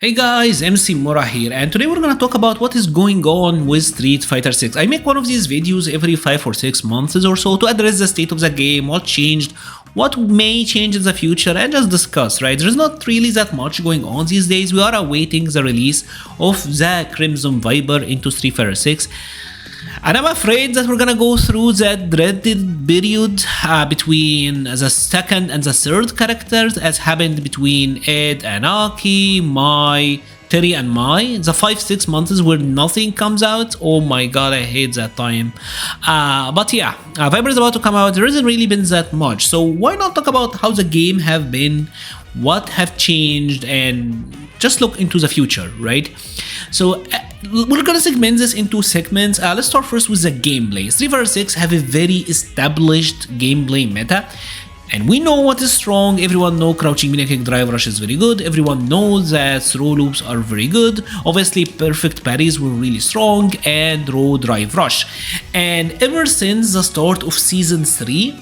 Hey guys, MC Mura here, and today we're gonna talk about what is going on with Street Fighter 6. I make one of these videos every 5 or 6 months or so to address the state of the game, what changed, what may change in the future, and just discuss, right? There's not really that much going on these days. We are awaiting the release of the Crimson Viper into Street Fighter 6. And I'm afraid that we're gonna go through that dreaded period between the second and the third characters, as happened between Ed and Aki, Mai, Terry and Mai. The 5-6 months where nothing comes out. Oh my god, I hate that time. But yeah, Viper is about to come out. There hasn't really been that much. So why not talk about how the game have been, what have changed, and just look into the future, right? So we're gonna segment this into segments. Let's start first with the gameplay. Street Fighter 6 have a very established gameplay meta, and we know what is strong. Everyone knows crouching minion kick drive rush is very good. Everyone knows that throw loops are very good. Obviously, perfect parries were really strong, and raw drive rush. And ever since the start of season 3,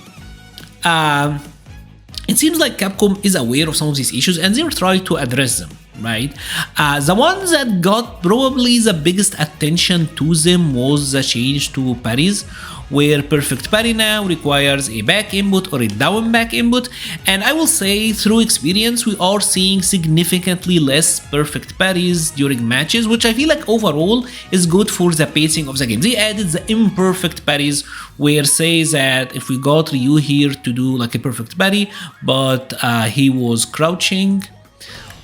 it seems like Capcom is aware of some of these issues and they're trying to address them, right? The ones that got probably the biggest attention to them was the change to parries, where perfect parry now requires a back input or a down back input, and I will say through experience we are seeing significantly less perfect parries during matches, which I feel like overall is good for the pacing of the game. They added the imperfect parries, where say that if we got Ryu here to do like a perfect parry, but he was crouching,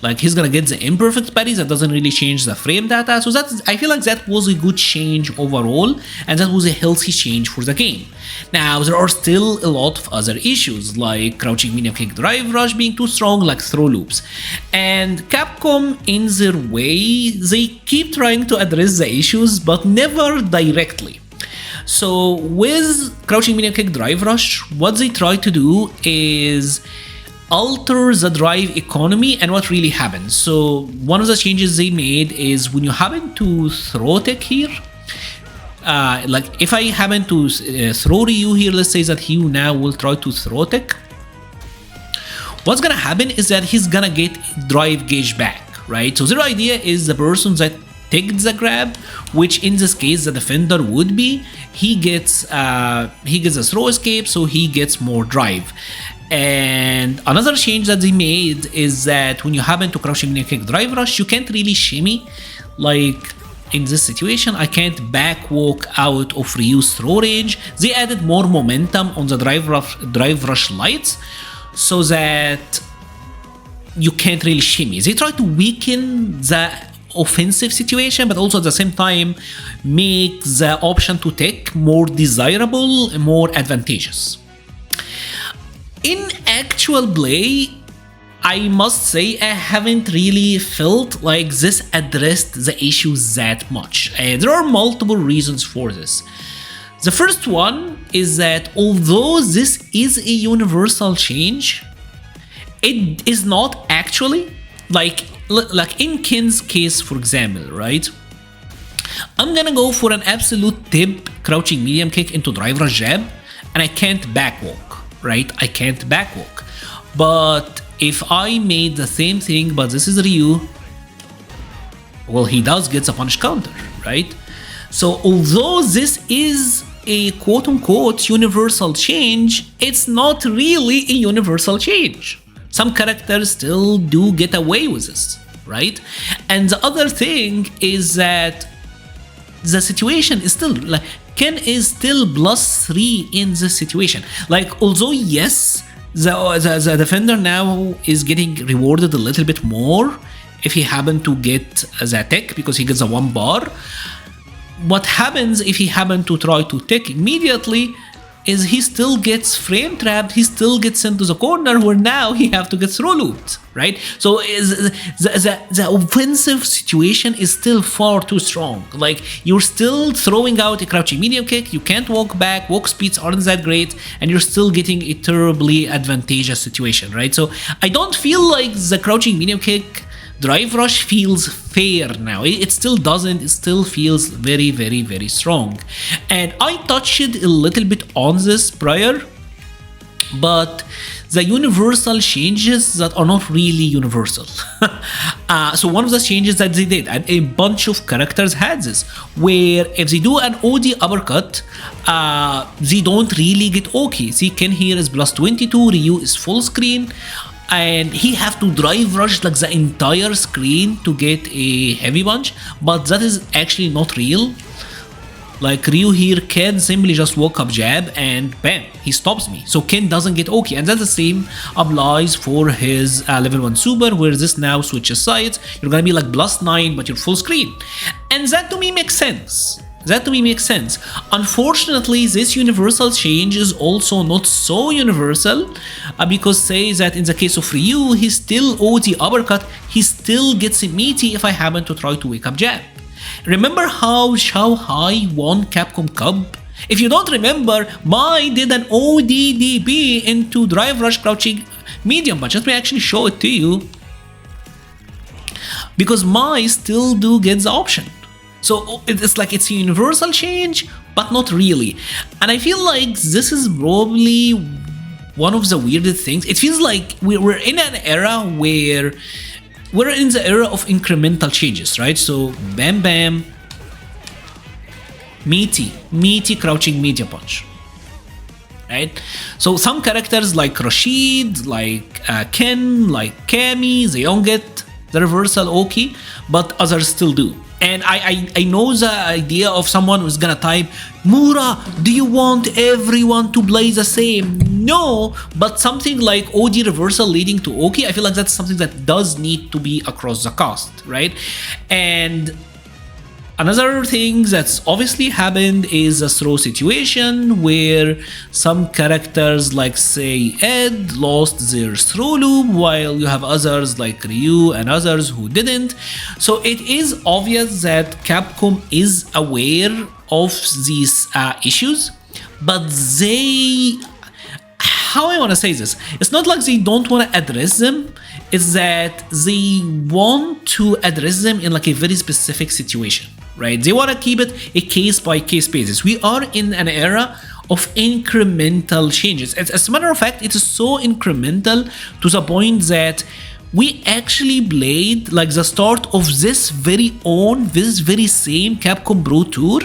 like he's gonna get the imperfect parries. That doesn't really change the frame data, so I feel like that was a good change overall, and that was a healthy change for the game. Now there are still a lot of other issues, like crouching minion kick drive rush being too strong, like throw loops, and Capcom in their way they keep trying to address the issues but never directly. So with crouching minion kick drive rush, what they try to do is alter the drive economy and what really happens. So one of the changes they made is when you happen to throw tech here, like if I happen to throw Ryu here, let's say that he now will try to throw tech, what's gonna happen is that he's gonna get drive gauge back, right? So their idea is the person that takes the grab, which in this case the defender would be, he gets a throw escape, so he gets more drive. And another change that they made is that when you happen to crouching minion kick drive rush, you can't really shimmy. Like in this situation, I can't back walk out of Ryu's throw range. They added more momentum on the drive rush lights so that you can't really shimmy. They try to weaken the offensive situation, but also at the same time make the option to take more desirable and more advantageous. In actual play, I must say I haven't really felt like this addressed the issues that much, and there are multiple reasons for this. The first one is that although this is a universal change, it is not actually, like in Ken's case for example, right? I'm gonna go for an absolute tip crouching medium kick into drive rush jab and I can't back walk. Right, I can't back walk. But if I made the same thing, but this is Ryu, well, he does get a punish counter, right? So although this is a quote-unquote universal change, it's not really a universal change. Some characters still do get away with this, right? And the other thing is that the situation is still like Ken is still +3 in this situation. Like, although yes, the defender now is getting rewarded a little bit more if he happen to get the tech because he gets a 1 bar. What happens if he happen to try to tech immediately is he still gets frame trapped, he still gets sent to the corner where now he have to get throw looped, right? So the offensive situation is still far too strong. Like, you're still throwing out a crouching medium kick, you can't walk back, walk speeds aren't that great, and you're still getting a terribly advantageous situation, right? So I don't feel like the crouching medium kick drive rush feels fair now. It still doesn't. It still feels very, very, very strong. And I touched a little bit on this prior, but the universal changes that are not really universal. So one of the changes that they did, and a bunch of characters had this, where if they do an OD uppercut, they don't really get OK. See, Ken here is plus 22, Ryu is full screen, and he have to drive rush like the entire screen to get a heavy punch, but that is actually not real. Like Ryu here can simply just walk up jab and bam, he stops me. So Ken doesn't get OK, and that's the same applies for his level 1 super, where this now switches sides. You're gonna be like plus 9, but you're full screen. And that to me makes sense. Unfortunately, this universal change is also not so universal, because say that in the case of Ryu, he still OD uppercut, he still gets a meaty if I happen to try to wake up jab. Remember how Shanghai won Capcom Cup? If you don't remember, Mai did an ODDB into drive rush crouching medium punch. Let me actually show it to you, because Mai still do get the option. So it's like it's a universal change, but not really. And I feel like this is probably one of the weirdest things. It feels like we're in an era where we're in the era of incremental changes, right? So bam bam, meaty crouching medium punch, right? So some characters like Rashid, like Ken, like Cammy, they don't get the reversal OK, but others still do. And I know the idea of someone who's gonna type, Mura, do you want everyone to play the same? No, but something like OD reversal leading to OK, I feel like that's something that does need to be across the cast, right? And another thing that's obviously happened is a throw situation where some characters like say Ed lost their throw loop, while you have others like Ryu and others who didn't. So it is obvious that Capcom is aware of these issues, but how I want to say this, it's not like they don't want to address them, it's that they want to address them in like a very specific situation, right? They want to keep it a case-by-case basis. We are in an era of incremental changes. As a matter of fact, it is so incremental to the point that we actually played like the start of this very same Capcom Pro Tour.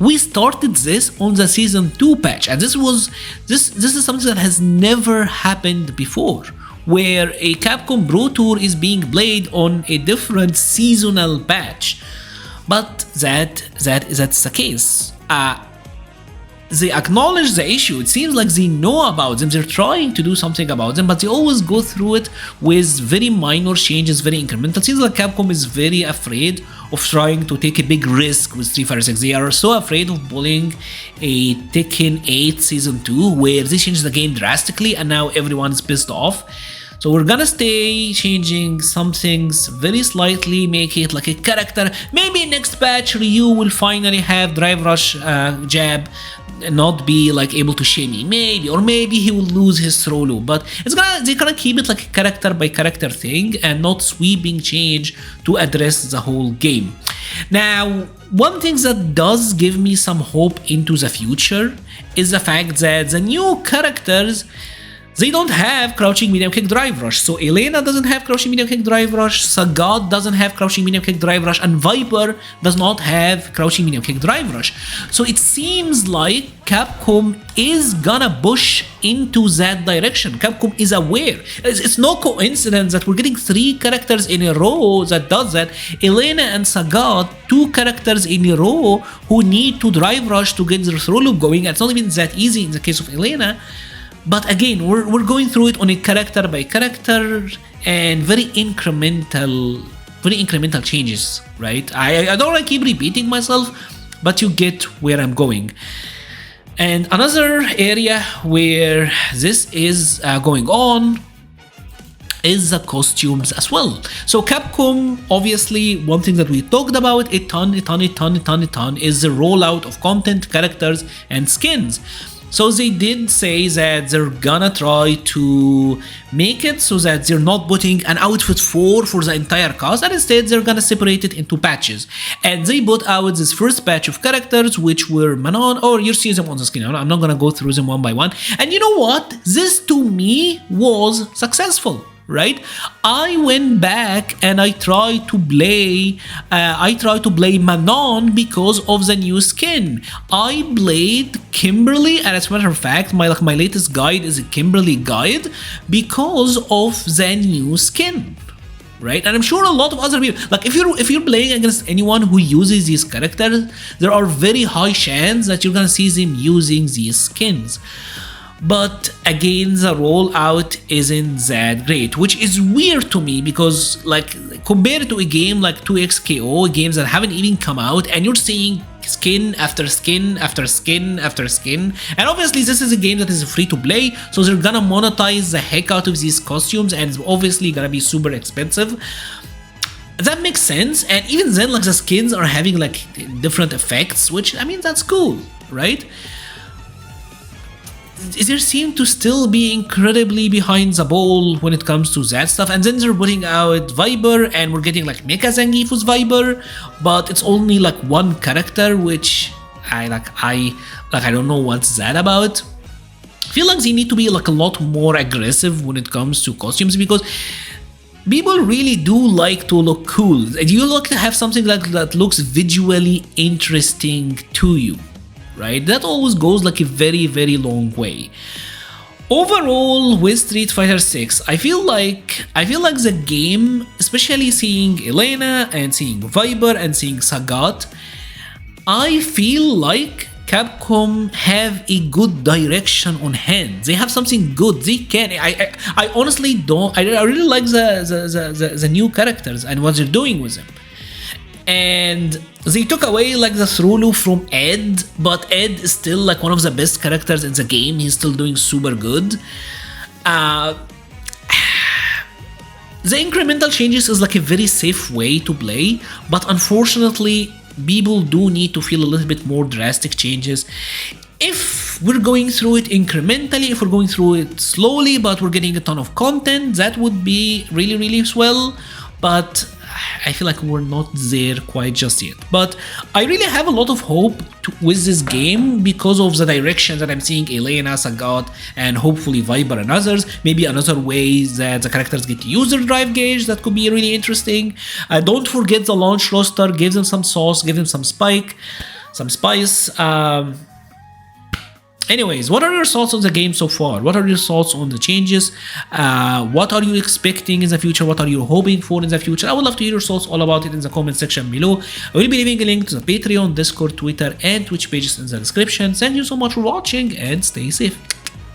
We started this on the season 2 patch, and this is something that has never happened before, where a Capcom Pro Tour is being played on a different seasonal patch. But that's the case. They acknowledge the issue. It seems like they know about them. They're trying to do something about them, but they always go through it with very minor changes, very incremental. It seems like Capcom is very afraid of trying to take a big risk with Street Fighter 6. They are so afraid of pulling a Tekken 8 Season 2 where they change the game drastically and now everyone's pissed off. So we're gonna stay changing some things very slightly, make it like a character. Maybe next patch Ryu will finally have drive rush jab, not be like able to shimmy, maybe, or maybe he will lose his throw loop, but they're gonna keep it like a character by character thing and not sweeping change to address the whole game. Now, one thing that does give me some hope into the future is the fact that the new characters, they don't have crouching medium kick drive rush. So Elena doesn't have crouching medium kick drive rush, Sagat doesn't have crouching medium kick drive rush, and Viper does not have crouching medium kick drive rush. So it seems like Capcom is gonna push into that direction. Capcom is aware. It's no coincidence that we're getting 3 characters in a row that does that. Elena and Sagat, 2 characters in a row who need to drive rush to get their throw loop going. It's not even that easy in the case of Elena. But again, we're going through it on a character by character and very incremental changes, right? I don't want to keep repeating myself, but you get where I'm going. And another area where this is going on is the costumes as well. So Capcom, obviously, one thing that we talked about a ton is the rollout of content, characters, and skins. So they did say that they're gonna try to make it so that they're not putting an outfit for the entire cast, and instead they're gonna separate it into patches. And they put out this first patch of characters, which were Manon, or you're seeing them on the screen. I'm not gonna go through them one by one. And you know what? This to me was successful. Right, I went back and I tried to play Manon because of the new skin. I played Kimberly, and as a matter of fact, my latest guide is a Kimberly guide because of the new skin. Right, and I'm sure a lot of other people, like if you're playing against anyone who uses these characters, there are very high chances that you're gonna see them using these skins. But again, the rollout isn't that great, which is weird to me because, like, compared to a game like 2XKO, games that haven't even come out, and you're seeing skin after skin after skin after skin, and obviously this is a game that is free to play, so they're gonna monetize the heck out of these costumes, and it's obviously gonna be super expensive. That makes sense, and even then, like, the skins are having like different effects, which, I mean, that's cool, right? They seem to still be incredibly behind the ball when it comes to that stuff, and then they're putting out Viper, and we're getting like Mecha Zangief's Viper, but it's only like one character, which I don't know what's that about. I feel like they need to be like a lot more aggressive when it comes to costumes, because people really do like to look cool, and you like to have something like that looks visually interesting to you. Right? That always goes like a very, very long way. Overall, with Street Fighter 6, I feel like the game, especially seeing Elena and seeing Viper and seeing Sagat, I feel like Capcom have a good direction on hand. They have something good. They can. I honestly don't. I really like the new characters and what they're doing with them. And they took away like the through loop from Ed, but Ed is still like one of the best characters in the game. He's still doing super good. The incremental changes is like a very safe way to play, but unfortunately people do need to feel a little bit more drastic changes. If we're going through it incrementally, if we're going through it slowly, but we're getting a ton of content, that would be really, really swell. But I feel like we're not there quite just yet. But I really have a lot of hope with this game because of the direction that I'm seeing Elena, Sagat, and hopefully Viper and others. Maybe another way that the characters get user drive gauge that could be really interesting. Don't forget the launch roster. Give them some sauce. Give them some spice. Anyways, what are your thoughts on the game so far? What are your thoughts on the changes? What are you expecting in the future? What are you hoping for in the future? I would love to hear your thoughts all about it in the comment section below. I will be leaving a link to the Patreon, Discord, Twitter, and Twitch pages in the description. Thank you so much for watching, and stay safe.